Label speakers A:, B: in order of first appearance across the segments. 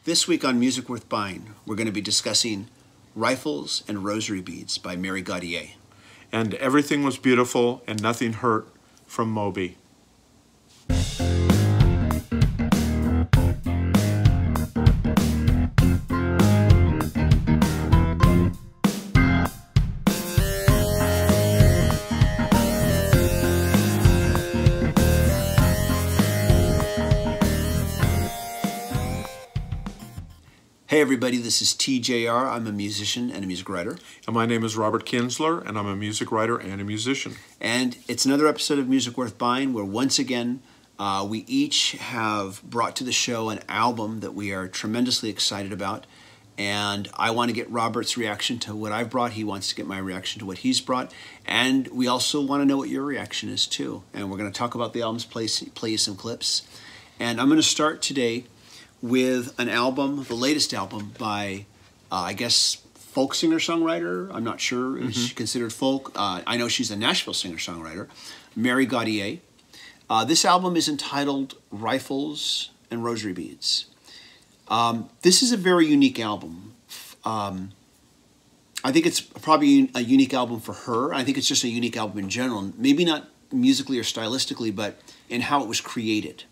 A: This week on Music Worth Buying, we're going to be discussing Rifles and Rosary Beads by Mary Gauthier.
B: And Everything Was Beautiful and Nothing Hurt from Moby.
A: Hey everybody, this is TJR. I'm a musician and a music writer.
B: And my name is Robert Kinsler, and I'm a music writer and a musician.
A: And it's another episode of Music Worth Buying, where once again, we each have brought to the show an album that we are tremendously excited about. And I want to get Robert's reaction to what I've brought. He wants to get my reaction to what he's brought. And we also want to know what your reaction is too. And we're going to talk about the albums, play you some clips. And I'm going to start today with an album, the latest album by, I guess, folk singer-songwriter. I'm not sure if she's considered folk. I know she's a Nashville singer-songwriter, Mary Gauthier. This album is entitled Rifles and Rosary Beads. This is a very unique album. I think it's probably a unique album for her. I think it's just a unique album in general. Maybe not musically or stylistically, but in how it was created.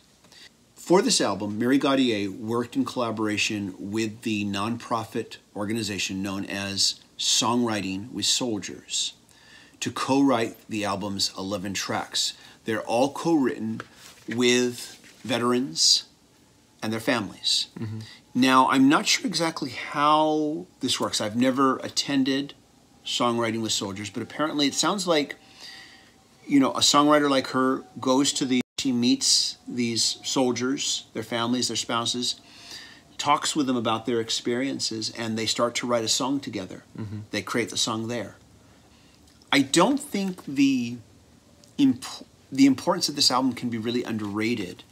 A: For this album, Mary Gauthier worked in collaboration with the nonprofit organization known as Songwriting with Soldiers to co-write the album's 11 tracks. They're all co-written with veterans and their families. Now, I'm not sure exactly how this works. I've never attended Songwriting with Soldiers, but apparently it sounds like, you know, a songwriter like her goes to she meets these soldiers, their families, their spouses, talks with them about their experiences, and they start to write a song together. They create the song there. I don't think the importance of this album can be really underrated.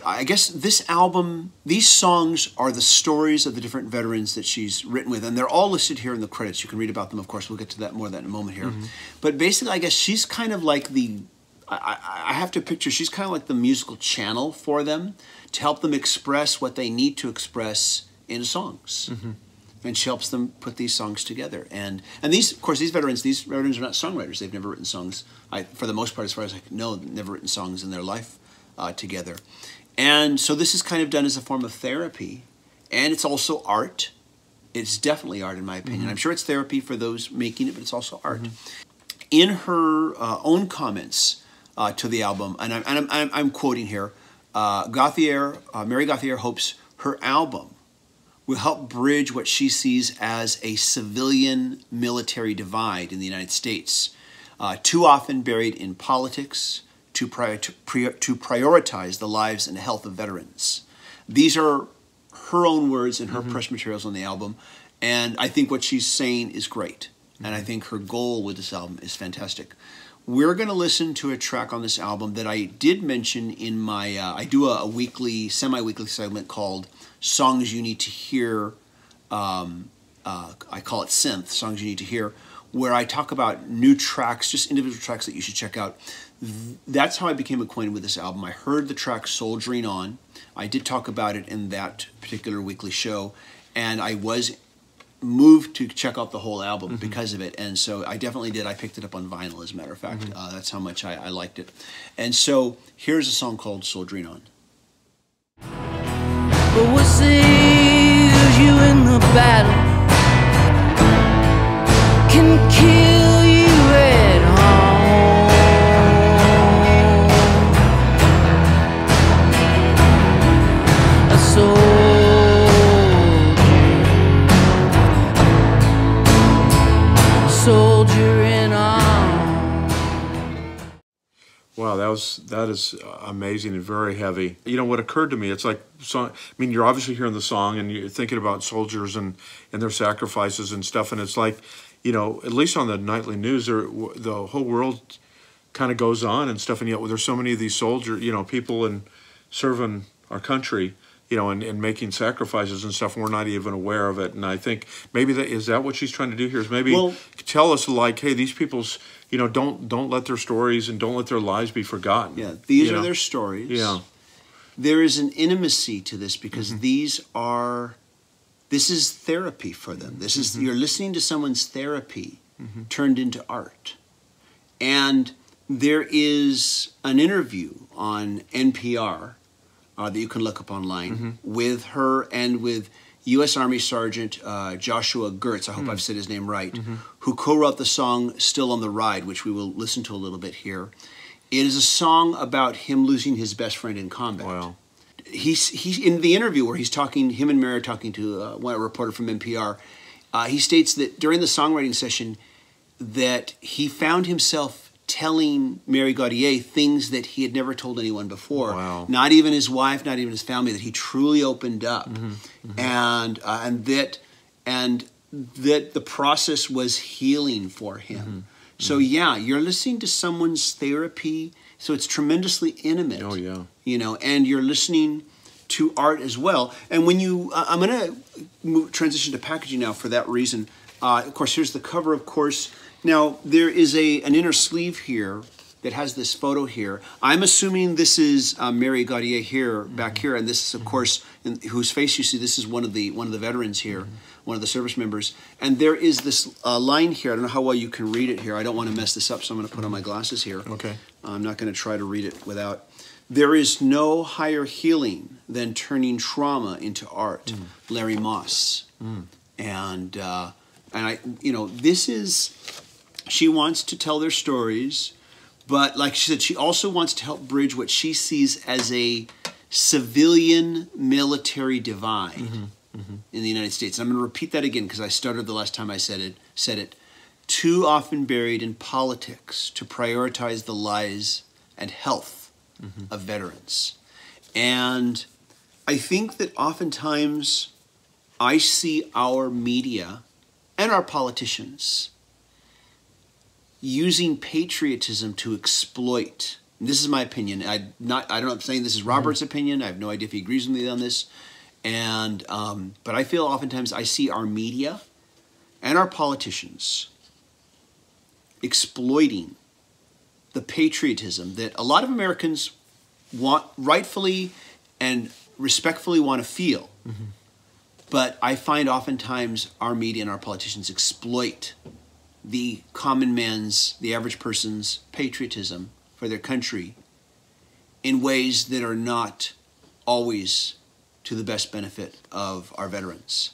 A: I guess this album, these songs are the stories of the different veterans that she's written with, and they're all listed here in the credits. You can read about them, of course. We'll get to that more of that in a moment here. But basically, I guess she's kind of like the... I have to picture she's kind of like the musical channel for them to help them express what they need to express in songs. And she helps them put these songs together. And these, of course, these veterans are not songwriters. They've never written songs, for the most part, as far as I know, never written songs in their life together. And so this is kind of done as a form of therapy. And it's also art. It's definitely art, in my opinion. I'm sure it's therapy for those making it, but it's also art. In her own comments to the album, and I'm quoting here, Mary Gauthier hopes her album will help bridge what she sees as a civilian-military divide in the United States, too often buried in politics, to prioritize the lives and health of veterans. These are her own words and her press materials on the album, and I think what she's saying is great, and I think her goal with this album is fantastic. We're going to listen to a track on this album that I did mention in my, I do a weekly, semi-weekly segment called Songs You Need to Hear. I call it Synth, Songs You Need to Hear, where I talk about new tracks, just individual tracks that you should check out. That's how I became acquainted with this album. I heard the track Soldiering On. I did talk about it in that particular weekly show, and I was moved to check out the whole album because of it, and so I definitely did. I picked it up on vinyl, as a matter of fact. That's how much I liked it. And so here's a song called Soldiering On.
C: But what saves you in the battle can kill you at home. A soldiering on.
B: Wow, that is amazing and very heavy. You know, what occurred to me, it's like, I mean, you're obviously hearing the song and you're thinking about soldiers and their sacrifices and stuff, and it's like, you know, at least on the nightly news, the whole world kind of goes on and stuff, and yet there's so many of these soldiers, you know, people in serving our country, you know, and making sacrifices and stuff, and we're not even aware of it. And I think maybe is that what she's trying to do here, is maybe tell us, like, hey, these people's, you know, don't let their stories and don't let their lives be forgotten.
A: Yeah, these are their stories.
B: Yeah.
A: there is an intimacy to this because this is therapy for them. This is, you're listening to someone's therapy turned into art. And there is an interview on NPR that you can look up online with her and with U.S. Army Sergeant Joshua Gertz, I hope I've said his name right, who co-wrote the song Still on the Ride, which we will listen to a little bit here. It is a song about him losing his best friend in combat.
B: Wow.
A: He's in the interview where he's talking, him and Mary are talking to a reporter from NPR. He states that during the songwriting session that he found himself telling Mary Gauthier things that he had never told anyone before.
B: Wow.
A: Not even his wife, not even his family, that he truly opened up. And that the process was healing for him. So yeah, you're listening to someone's therapy, so it's tremendously intimate.
B: Oh yeah.
A: You know, and you're listening to art as well. And when you, I'm going to transition to packaging now for that reason. Of course, here's the cover, of course. Now, there is an inner sleeve here that has this photo here. I'm assuming this is Mary Gauthier here, back here, and this is, of course, whose face you see. This is one of the veterans here, one of the service members. And there is this line here. I don't know how well you can read it here. I don't want to mess this up, so I'm going to put on my glasses here.
B: Okay.
A: I'm not going to try to read it without. There is no higher healing than turning trauma into art. Larry Moss. And I, you know, this is. She wants to tell their stories, but like she said, she also wants to help bridge what she sees as a civilian-military divide in the United States. And I'm going to repeat that again because I started the last time I said it. Too often buried in politics to prioritize the lives and health of veterans. And I think that oftentimes I see our media and our politicians using patriotism to exploit. And this is my opinion. I'm saying this is Robert's opinion. I have no idea if he agrees with me on this. And but I feel oftentimes I see our media and our politicians exploiting the patriotism that a lot of Americans rightfully and respectfully want to feel. But I find oftentimes our media and our politicians exploit the common man's, the average person's patriotism for their country in ways that are not always to the best benefit of our veterans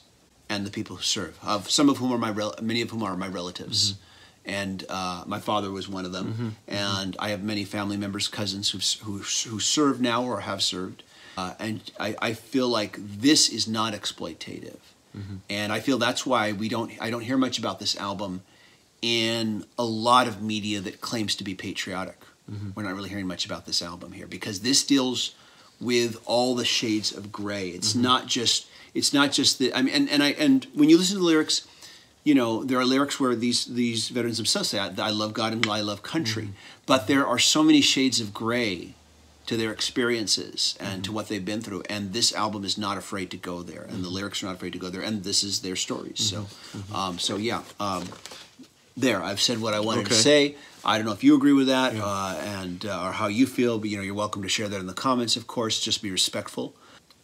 A: and the people who serve. Some of whom are many of whom are my relatives, and my father was one of them. And I have many family members, cousins who serve now or have served, and I feel like this is not exploitative, and I feel that's why I don't hear much about this album in a lot of media that claims to be patriotic. We're not really hearing much about this album here because this deals with all the shades of gray. It's not just the, I mean, and when you listen to the lyrics, you know, there are lyrics where these veterans themselves say, I love God and I love country. But there are so many shades of gray to their experiences and to what they've been through. And this album is not afraid to go there. And the lyrics are not afraid to go there. And this is their stories. So, so yeah. There, I've said what I wanted to say. I don't know if you agree with that or how you feel, but you know, you're welcome to share that in the comments, of course. Just be respectful.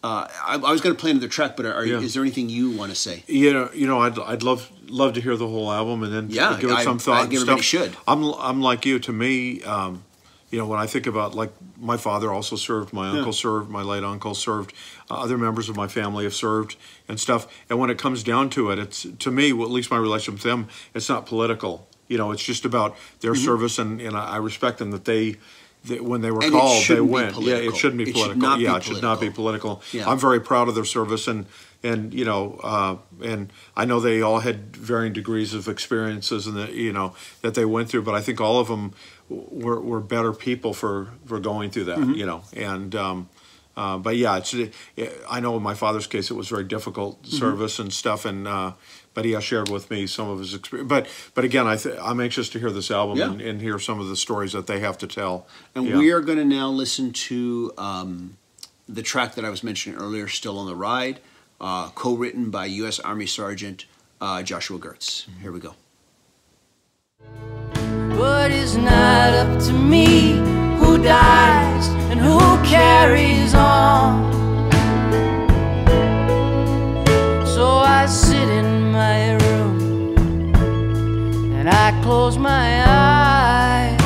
A: I was going to play another track, but is there anything you want to say? You
B: know, I'd love to hear the whole album and then give it some thought.
A: I think everybody should.
B: I'm like you. To me, you know, when I think about, like, my father also served, my uncle served, my late uncle served, other members of my family have served and stuff. And when it comes down to it, it's, to me, well, at least my relationship with them, it's not political. You know, it's just about their service, and I respect them that when they were called, they went. Yeah, it shouldn't be political. It should not be political. Yeah. I'm very proud of their service, and you know, and I know they all had varying degrees of experiences and that they went through, but I think all of them were better people for going through that. You know, and but yeah, I know in my father's case it was very difficult service and stuff, and but he has shared with me some of his experience. But again, I'm anxious to hear this album and hear some of the stories that they have to tell. And we are going to now listen to the track that I was mentioning earlier, "Still on the Ride," co-written by U.S. Army Sergeant Joshua Gertz. Here we go.
C: But it's not up to me who who dies and who carries on. So I sit in my room and I close my eyes,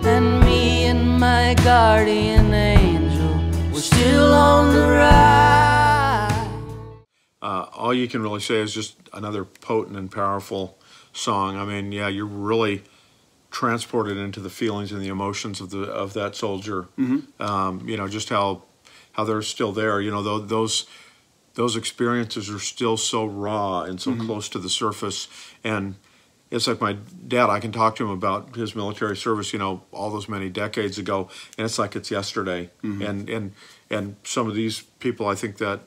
C: and me and my guardian angel, we're still on the ride.
B: All you can really say is just another potent and powerful song. I mean, yeah, you're really transported into the feelings and the emotions of that soldier. You know, just how they're still there. You know, those experiences are still so raw and so close to the surface. And it's like my dad, I can talk to him about his military service, you know, all those many decades ago, and it's like it's yesterday. And some of these people, I think that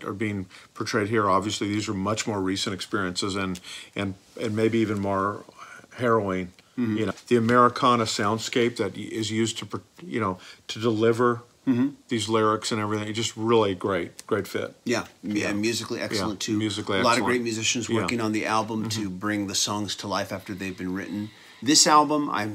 B: are being portrayed here, obviously these are much more recent experiences and maybe even more harrowing. You know, the Americana soundscape that is used to, you know, to deliver these lyrics and everything, it's just really great fit.
A: Yeah, musically excellent too.
B: Musically
A: a lot
B: excellent.
A: of great musicians working on the album to bring the songs to life after they've been written. This album, I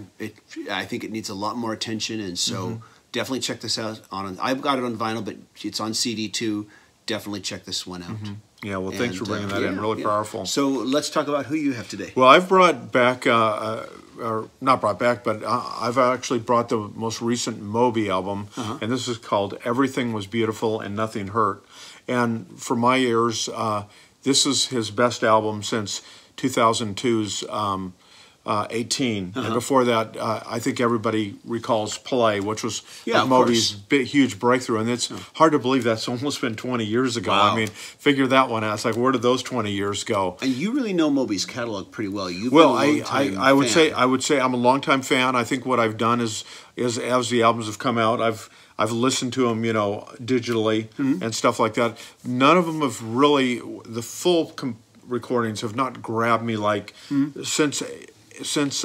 A: think it needs a lot more attention, and so definitely check this out. I've got it on vinyl, but it's on CD too. Definitely check this one out.
B: Yeah, well, thanks for bringing that in. Really powerful.
A: So let's talk about who you have today.
B: Well, I've brought back, or not brought back, but I've actually brought the most recent Moby album, and this is called Everything Was Beautiful and Nothing Hurt. And for my ears, this is his best album since 2002's 18. And before that, I think everybody recalls Play, which was Moby's huge breakthrough. And it's hard to believe that's almost been 20 years ago.
A: Wow.
B: I mean, figure that one out. It's like, where did those 20 years go?
A: And you really know Moby's catalog pretty well. You've
B: Well,
A: been a long-time
B: I would
A: fan.
B: say I'm a longtime fan. I think what I've done is as the albums have come out, I've listened to them, you know, digitally and stuff like that. None of them have really, the full recordings have not grabbed me like since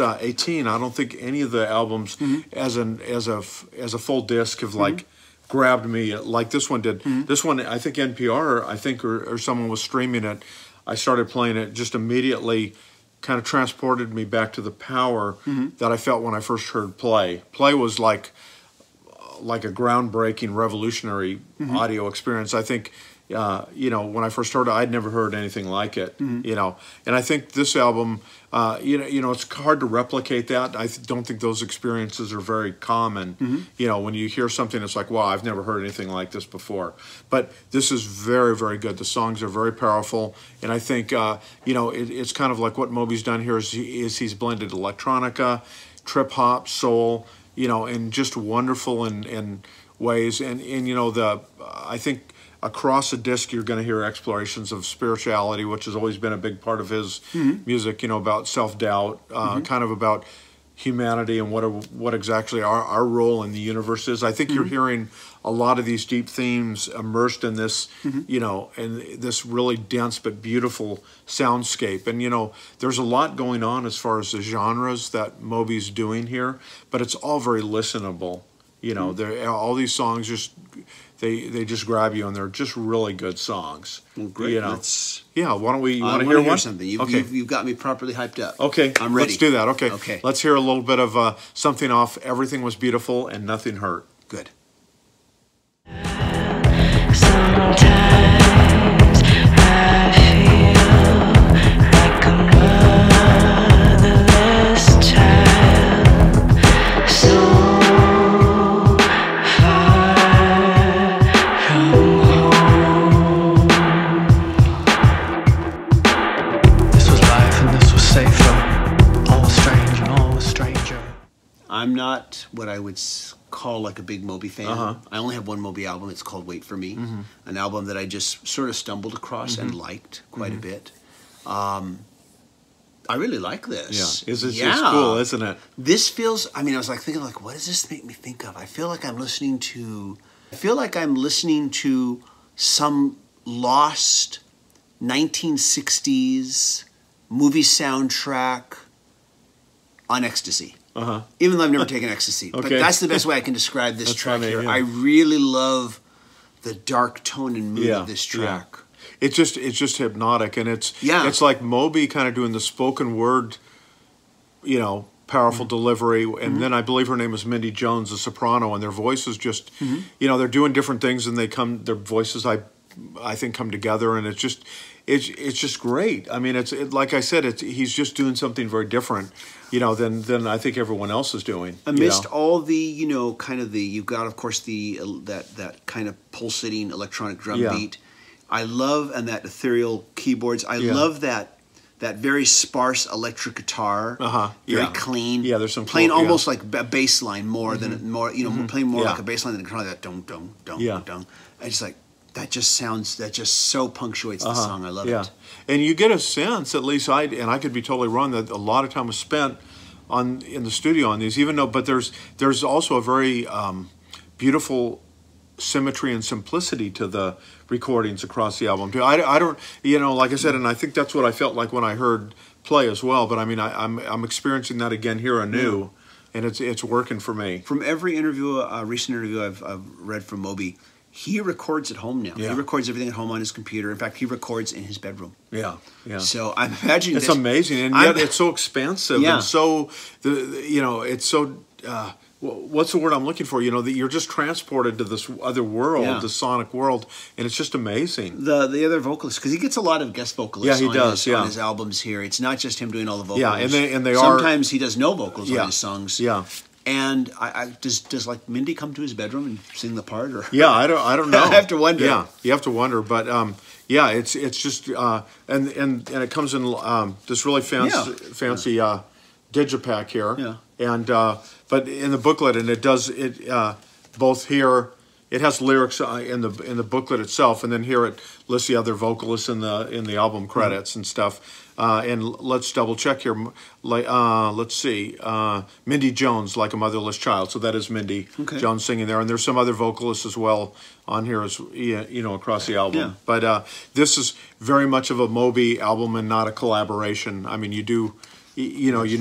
B: 18. I don't think any of the albums as a full disc have like grabbed me like this one did. This one, I think NPR, or someone was streaming it. I started playing it, just immediately kind of transported me back to the power that I felt when I first heard Play. Play was like a groundbreaking, revolutionary audio experience. I think, you know, when I first heard it, I'd never heard anything like it, you know. And I think this album, you know, it's hard to replicate that. I don't think those experiences are very common. You know, when you hear something, it's like, wow, I've never heard anything like this before. But this is very, very good. The songs are very powerful. And I think, you know, it's kind of like what Moby's done here is he's blended electronica, trip-hop, soul, you know, and just wonderful in ways. And you know, I think across the disc you're going to hear explorations of spirituality, which has always been a big part of his music, you know, about self-doubt, kind of about humanity and what exactly our role in the universe is. I think you're hearing a lot of these deep themes immersed in this, you know, in this really dense but beautiful soundscape. And, you know, there's a lot going on as far as the genres that Moby's doing here, but it's all very listenable. You know, all these songs just, they just grab you, and they're just really good songs.
A: Well, great.
B: You know? Yeah, why don't we, you want to
A: hear
B: hear one?
A: Something.
B: Okay.
A: You've got me properly hyped up.
B: Okay,
A: I'm ready.
B: Let's do that. Okay.
A: Okay.
B: Let's hear a little bit of something off Everything Was Beautiful and Nothing Hurt.
A: Good.
C: Sometimes I feel like a motherless child, so far from home. This was life and this was safer. All was strange and all was stranger.
A: I'm not what I would call like a big Moby fan. I only have one Moby album. It's called Wait For Me, an album that I just sort of stumbled across and liked quite a bit. I really like this.
B: Yeah, it's cool, isn't it?
A: This feels, I mean, I was like thinking like, what does this make me think of? I feel like I'm listening to some lost 1960s movie soundtrack on ecstasy. Even though I've never taken ecstasy. But that's the best way I can describe this track
B: funny,
A: here.
B: yeah.
A: I really love the dark tone and mood of this track.
B: Yeah. It's just hypnotic, and it's like Moby kind of doing the spoken word, you know, powerful delivery, and then I believe her name is Mindy Jones, the soprano, and their voices just, you know, they're doing different things, and their voices I think come together, and it's just great. I mean, like I said, he's just doing something very different, you know, than I think everyone else is doing.
A: Amidst all the, you know, kind of you've got, of course, that kind of pulsating electronic drum beat. I love, and that ethereal keyboards. I love that very sparse electric guitar, very clean. Yeah, there's some playing almost like a bass line more than playing more like a bass line than kind of that dong dong dong dong. I just like that. Just so punctuates the song. I love it.
B: And you get a sense, at least I could be totally wrong, that a lot of time was spent in the studio on these. But there's also a very beautiful symmetry and simplicity to the recordings across the album too. I don't, you know, like I said, and I think that's what I felt like when I heard Play as well. But I mean, I'm experiencing that again here anew, and it's working for me.
A: From every interview, recent interview I've read from Moby, he records at home now. He records everything at home on his computer. In fact, he records in his bedroom. Yeah. So I'm imagining
B: it's amazing, and yet it's so expansive and so it's so. What's the word I'm looking for? You know, that you're just transported to this other world, the sonic world, and it's just amazing.
A: The other vocalists, because he gets a lot of guest vocalists on his albums here. It's not just him doing all the vocals.
B: Yeah, and they
A: sometimes he does no vocals on his songs. Yeah. And does like Mindy come to his bedroom and sing the part? Or?
B: Yeah, I don't know.
A: I have to wonder.
B: Yeah, you have to wonder. But it's just and it comes in this really fancy digipack here. Yeah. And but in the booklet, and it does both here. It has lyrics in the booklet itself, and then here it lists the other vocalists in the album credits and stuff. And let's double check here. Let's see, Mindy Jones, Like a Motherless Child. So that is Mindy Jones singing there, and there's some other vocalists as well on here, as you know, across the album. Yeah. But this is very much of a Moby album and not a collaboration. I mean, you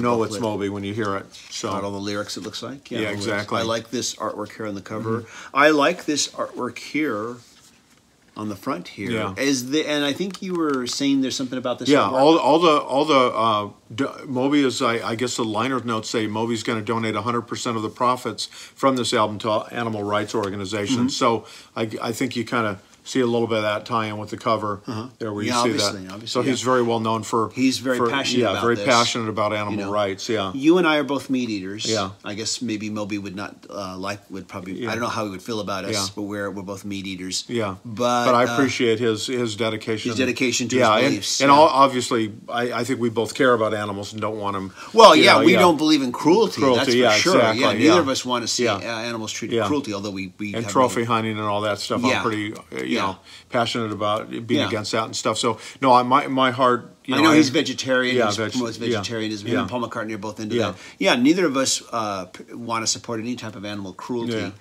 B: know it's Moby when you hear it. So
A: not all the lyrics, it looks like.
B: Yeah, exactly.
A: I like this artwork here on the cover. I like this artwork here on the front here. Yeah. And I think you were saying there's something about this.
B: Yeah, all the Moby is, I guess the liner notes say Moby's going to donate 100% of the profits from this album to animal rights organizations. So I think you kind of see a little bit of that tie-in with the cover there, where you see that. Obviously, so he's very well known for.
A: He's very passionate. Yeah,
B: very passionate about animal rights. Yeah.
A: You and I are both meat eaters. Yeah. I guess maybe Moby would not would probably. I don't know how he would feel about us, but we're both meat eaters. Yeah. But
B: I appreciate his dedication.
A: His dedication to his beliefs.
B: And obviously, I think we both care about animals and don't want them.
A: Well, we don't believe in cruelty. That's for sure.
B: Exactly.
A: Yeah, neither of us want to see animals treated cruelty. Although we
B: and trophy hunting and all that stuff. I'm pretty. You know, passionate about being against that and stuff. So no, my heart.
A: I know he's vegetarian. Yeah, he promotes vegetarianism. Him and Paul McCartney are both into that. Yeah, neither of us want to support any type of animal cruelty.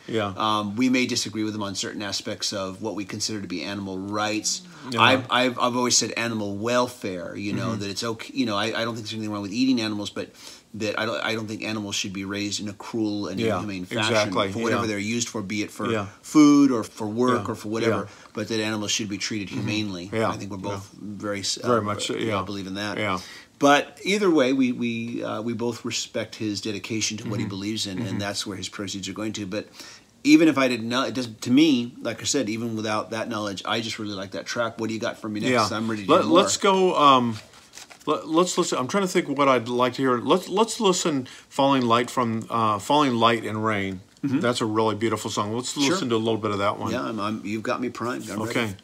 A: We may disagree with him on certain aspects of what we consider to be animal rights. I've always said animal welfare. You know that it's okay. You know, I don't think there's anything wrong with eating animals, but that I don't think animals should be raised in a cruel and inhumane fashion for whatever they're used for, be it for food or for work or for whatever. But that animals should be treated humanely. I think we're both very much believe in that. Yeah. But either way, we both respect his dedication to what he believes in, and that's where his proceeds are going to. But even if I didn't know, it doesn't. To me, like I said, even without that knowledge, I just really like that track. What do you got for me next? I'm ready to hear more.
B: Let's go. Let's listen. I'm trying to think what I'd like to hear. Let's listen. Falling Light in Rain. That's a really beautiful song. Let's listen to a little bit of that one.
A: Yeah, you've got me primed. I'm ready.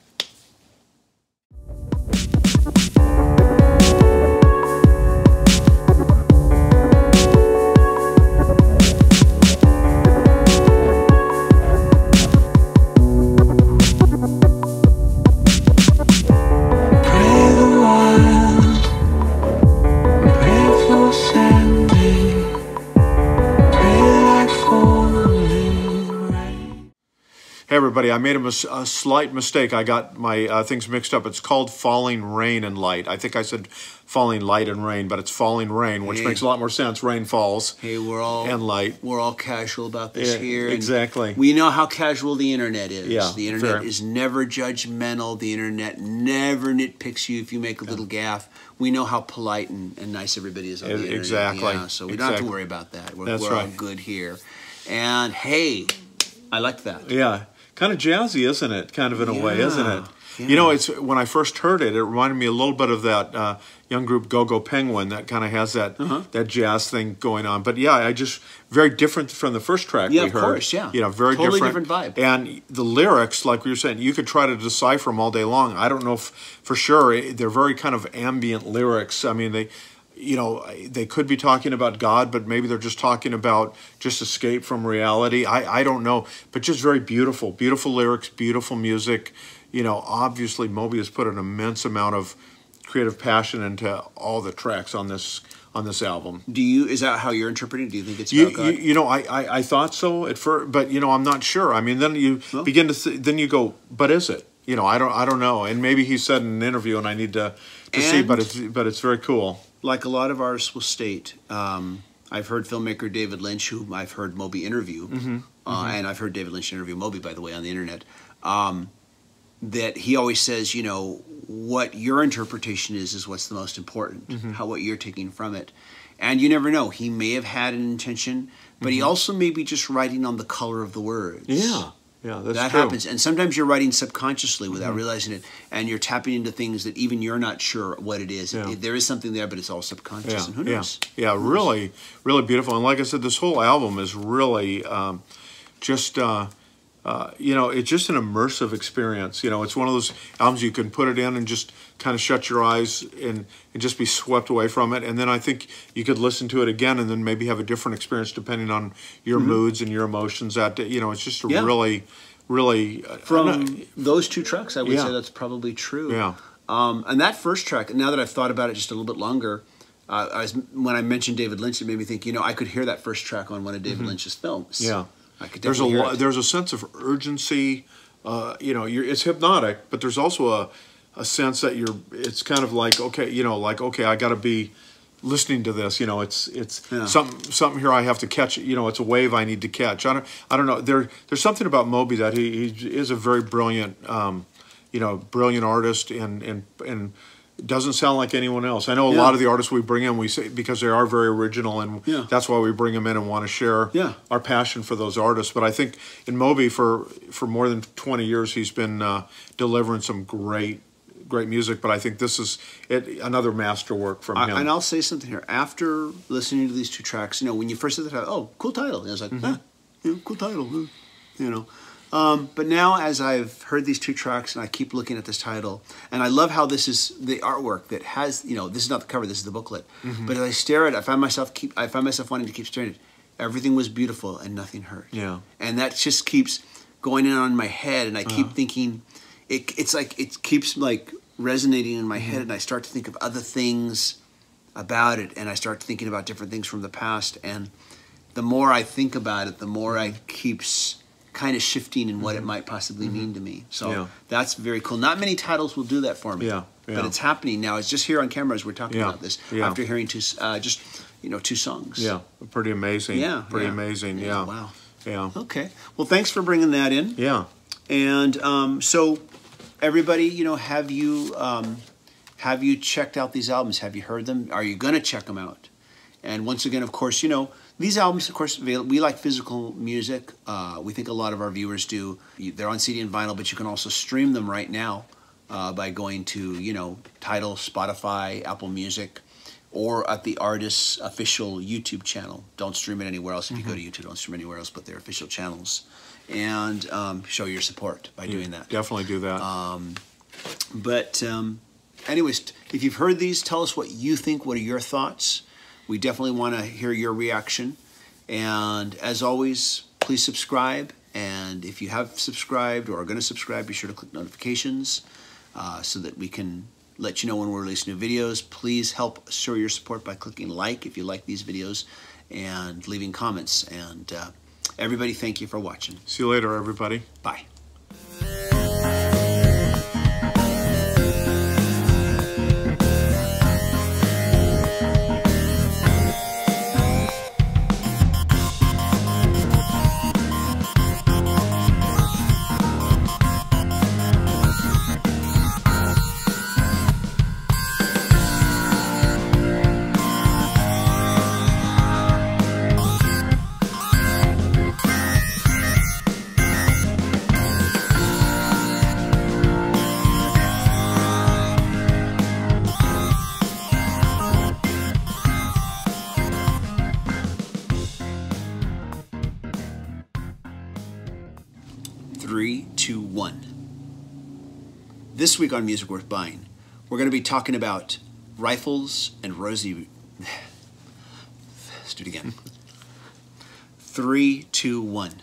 B: everybody. I made a slight mistake. I got my things mixed up. It's called Falling Rain and Light. I think I said Falling Light and Rain, but it's Falling Rain, which makes a lot more sense. Rain falls.
A: Hey, we're all casual about this here.
B: Exactly.
A: We know how casual the internet is.
B: Yeah,
A: the internet is never judgmental. The internet never nitpicks you if you make a little gaffe. We know how polite and nice everybody is on the internet.
B: Exactly.
A: Yeah, so we don't have to worry about that. We're
B: right.
A: all good here. And hey, I like that.
B: Yeah. Kind of jazzy, isn't it? Kind of in a way, isn't it?
A: Yeah.
B: You know, it's when I first heard it, it reminded me a little bit of that young group Go-Go Penguin that kind of has that that jazz thing going on. But yeah, I just very different from the first track we heard.
A: Yeah, of course, yeah.
B: You know, very
A: totally
B: different
A: vibe.
B: And the lyrics, like we were saying, you could try to decipher them all day long. I don't know if for sure they're very kind of ambient lyrics. I mean, they could be talking about God, but maybe they're just talking about just escape from reality. I don't know, but just very beautiful lyrics, beautiful music. You know, obviously Moby has put an immense amount of creative passion into all the tracks on this album. Is that how you're interpreting it? Do you think it's about God? You know, I thought so at first, but you know, I'm not sure. I mean, then you begin to then you go, but is it? You know, I don't know. And maybe he said in an interview, and I need to see, but it's very cool. Like a lot of artists will state, I've heard filmmaker David Lynch, whom I've heard Moby interview, and I've heard David Lynch interview Moby, by the way, on the internet, that he always says, you know, what your interpretation is what's the most important, what you're taking from it. And you never know. He may have had an intention, but he also may be just writing on the color of the words. Yeah. Yeah, that happens. And sometimes you're writing subconsciously without realizing it, and you're tapping into things that even you're not sure what it is. There is something there, but it's all subconscious, and who knows? Yeah, really, really beautiful. And like I said, this whole album is really just, you know, it's just an immersive experience. You know, it's one of those albums you can put it in and just kind of shut your eyes and just be swept away from it. And then I think you could listen to it again and then maybe have a different experience depending on your moods and your emotions. That, you know, it's just a really, really... From those two tracks, I would say that's probably true. Yeah. And that first track, now that I've thought about it just a little bit longer, when I mentioned David Lynch, it made me think, you know, I could hear that first track on one of David Lynch's films. Yeah. I could definitely hear it. There's a sense of urgency. You know, it's hypnotic, but there's also a sense that it's kind of like, okay, you know, like, okay, I got to be listening to this. You know, it's something here I have to catch. You know, it's a wave I need to catch. I don't know. There's something about Moby that he is a very brilliant, you know, brilliant artist and doesn't sound like anyone else. I know a lot of the artists we bring in, we say because they are very original, and that's why we bring them in and want to share our passion for those artists. But I think in Moby, for more than 20 years, he's been delivering some great music. But I think this is another masterwork from him. And I'll say something here. After listening to these two tracks, you know, when you first said the title, oh, cool title. And I was like, cool title, you know. But now, as I've heard these two tracks and I keep looking at this title, and I love how this is the artwork that has, you know, this is not the cover, this is the booklet. But as I stare at it, I find myself wanting to keep staring at it. Everything was beautiful and nothing hurt. Yeah. And that just keeps going in on my head, and I keep thinking, it's like it keeps like resonating in my head, and I start to think of other things about it, and I start thinking about different things from the past, and the more I think about it, the more I keeps kind of shifting in what it might possibly mean to me. So that's very cool. Not many titles will do that for me. But it's happening now. It's just here on camera as we're talking about this. After hearing two songs. Yeah, pretty amazing. Yeah, pretty amazing. Yeah. Wow. Yeah. Okay. Well, thanks for bringing that in. Yeah. And so, everybody, you know, have you checked out these albums? Have you heard them? Are you going to check them out? And once again, of course, you know, these albums, of course, we like physical music. We think a lot of our viewers do. They're on CD and vinyl, but you can also stream them right now by going to, you know, Tidal, Spotify, Apple Music, or at the artist's official YouTube channel. Don't stream it anywhere else. If you go to YouTube, don't stream anywhere else but their official channels. And show your support by doing that. Definitely do that. Anyways, if you've heard these, tell us what you think. What are your thoughts? We definitely want to hear your reaction. And as always, please subscribe. And if you have subscribed or are going to subscribe, be sure to click notifications so that we can let you know when we release new videos. Please help show your support by clicking like if you like these videos and leaving comments. And everybody, thank you for watching. See you later, everybody. Bye.
A: 3, 2, 1. This week on Music Worth Buying, we're going to be talking about rifles and Rosary. Let's do it again. 3, 2, 1.